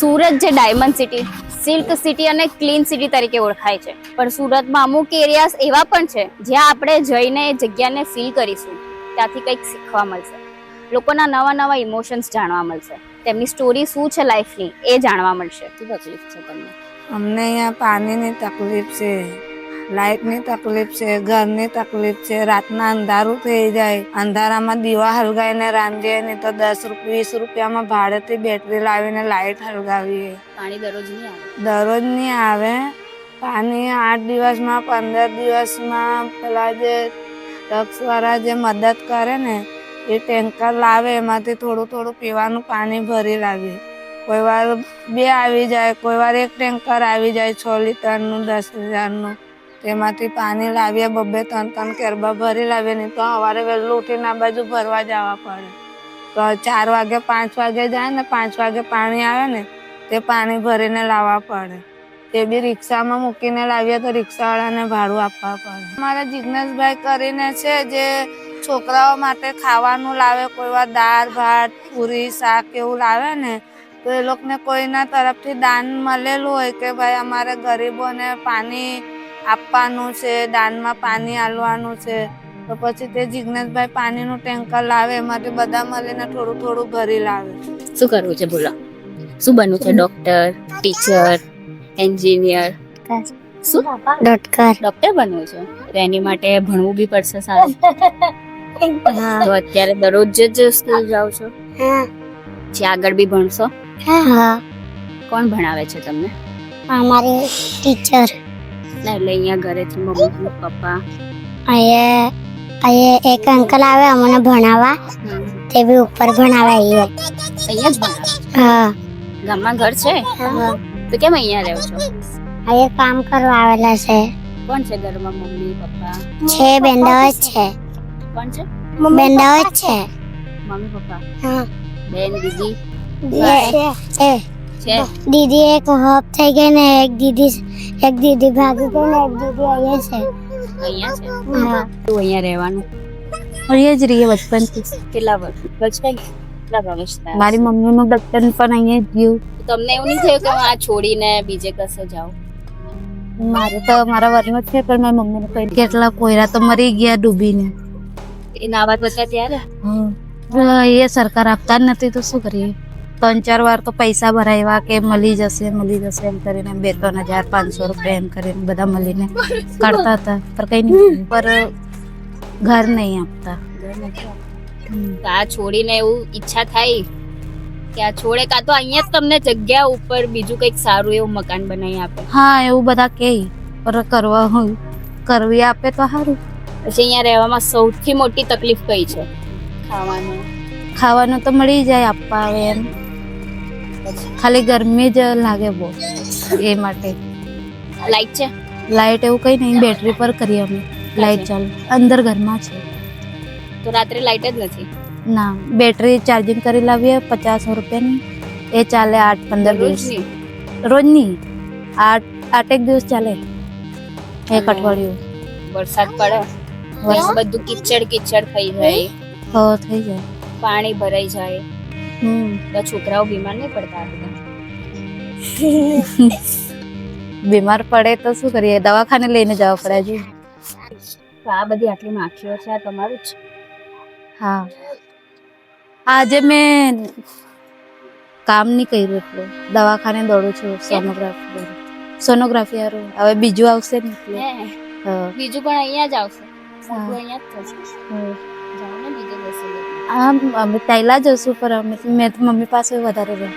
સુરત જે diamond city, silk city અને clean city તરીકે ઓળખાય છે, પણ સુરતમાં અમુક એરિયાસ એવા પણ છે જ્યાં આપણે જઈને એ જગ્યાને ફીલ કરીશું, ત્યાંથી કંઈક શીખવા મળશે, લોકોના નવા નવા ઇમોશન્સ જાણવા મળશે, તેમની સ્ટોરી શું છે લાઈફની એ જાણવા મળશે. શું તકલીફ છે તમને? અમને અહીંયા પાણીની તકલીફ છે, લાઇટની તકલીફ છે, ઘરની તકલીફ છે. રાતના અંધારું થઈ જાય, અંધારામાં દીવા હલગાવીને રાંધીએ ને તો 10-20 રૂપિયામાં ભાડેથી બેટરી લાવીને લાઇટ હલગાવીએ. પાણી દરરોજ નહીં આવે? દરરોજ નહીં આવે પાણી. 8 દિવસમાં 15 દિવસમાં પેલા જે ટક્સવાળા જે મદદ કરે ને એ ટેન્કર લાવે, એમાંથી થોડું થોડું પીવાનું પાણી ભરી લાવીએ. કોઈ વાર 2 આવી જાય, કોઈ વાર 1 ટેન્કર આવી જાય 6 લીટરનું 10 હજારનું. તેમાંથી પાણી લાવીએ, 2-3 કેરબા ભરી લાવીએ. નહીં તો સવારે વહેલું ઉઠીને આ બાજુ ભરવા જવા પડે. તો 4 વાગે 5 વાગે જાય ને 5 વાગે પાણી આવે ને તે પાણી ભરીને લાવવા પડે. તે બી રિક્ષામાં મૂકીને લાવીએ તો રિક્ષાવાળાને ભાડું આપવા પડે. અમારા જિજ્ઞેશભાઈ કરીને છે જે છોકરાઓ માટે ખાવાનું લાવે, કોઈ વાર દાળ ભાત પૂરી શાક એવું લાવે ને તો એ લોકોને કોઈના તરફથી દાન મળેલું હોય કે ભાઈ અમારે ગરીબોને પાણી આપવાનું છે, દાનમાં પાણી આલવાનું છે, તો પછી તે જિજ્ઞેશભાઈ પાણીનું ટેન્કર લાવે, એમાંથી બધા મળીને થોડું થોડું ભરી લાવે. શું કરવું છે બોલો? શું બનવું છે? Doctor, teacher, engineer? શું? ડોક્ટર બનવું છે? તો એની માટે ભણવું બી પડશે સારું. તો અત્યારે દરરોજ જ સ્કૂલ જાઓ છો? જે આગળ બી ભણશો? કોણ ભણાવે છે તમને? हमारे टीचर ના એટલે અહીંયા ઘરેથી મમ્મી પપ્પા? અહીંયા એક અંકલ આવે અમને ભણાવવા, તે બી ઉપર ભણાવે અહીંયા. અહીંયા જ ભણાવે? હા. ગામમાં ઘર છે? તો કેમ અહીંયા રહો છો? અહીંયા કામ કરવા આવેલા છે. કોણ છે ઘરમાં? મમ્મી પપ્પા છે, બેંડાવ જ છે. કોણ છે? બેંડાવ જ છે. Mummy papa? હા. બેન દીદી છે. દીદી એક હોપ થઈ ગઈ ને એક દીદી ભાગી ગઈ ને એક દીદી અહીંયા છે. અહીંયા છે? હા. તું અહીંયા રહેવાનું? અહીંયા જ રહીએ બચપનથી. કેટલા વર્ષ? કેટલા વર્ષ થયા? મારી મમ્મીનું બચપન પણ અહીંયા જ ગયું. તમને એવું નહીં થયું કે હું આ છોડીને બીજે કસે જાઉં? મારે તો મારા વરનો છે પણ મારી મમ્મીને કઈ કેટલા કોયરા તો મરી ગયા ડૂબીને. એ નાવા હતા ત્યારે? એ સરકાર આપતા જ નથી તો શું કરીએ. 3-4 વાર તો પૈસા ભરાવ્યા કે મળી જશે એમ કરીને 2-3 હજાર 500 રૂપિયા એમ કરીને બધા મળીને કાઢતા હતા, પર કઈ નહીં. પર ઘર નહીં આપતા. તો આ છોડીને એવું ઈચ્છા થાય કે આ છોડે કાં તો અહીંયા જ તમને જગ્યા ઉપર બીજું કંઈક સારું એવું મકાન બનાવી આપે? હા એવું બધા કહે, પર કરવા હોય કરવી આપે તો સારું. પછી અહીંયા રહેવામાં સૌથી મોટી તકલીફ કઈ છે? ખાવાનું તો મળી જાય, આપવા આવે એમ, ખાલી ગરમી જ લાગે બહુ એ માટે. લાઈટ છે? લાઈટ એવું કઈ નહીં, બેટરી પર કરીએ અમે. લાઈટ ચાલુ અંદર ઘરમાં છે. તો રાત્રે લાઈટ જ નથી? ના, બેટરી ચાર્જિંગ કરી લાવીએ 50 રૂપિયાની, એ ચાલે 8-15 દિવસ. રોજ નહીં, 8 દિવસ ચાલે, એક અઠવાડિયું. વરસાદ પડે બધું કિચડ થઈ જાય? હો થઈ જાય, પાણી ભરાઈ જાય. તો છોકરાઓ બીમાર નહીં પડતા? બીમાર પડે તો શું કરીએ, દવાખાને લઈને જવા પડે છે. તો આ બધી આટલી માખીઓ છે, આ તમારું જ? હા, આજે મેં કામ નહીં કર્યું એટલે દવાખાને દોડું છું. સોનોગ્રાફી હારું. હવે બીજું આવશે ને એટલે. બીજું પણ અહીંયા જ આવશે? અહીંયા જ થશે? જાઓ ને બીજે દેશે. હા, અમે પહેલા જશું, પણ મેં તો મમ્મી પાસે વધારે રહું.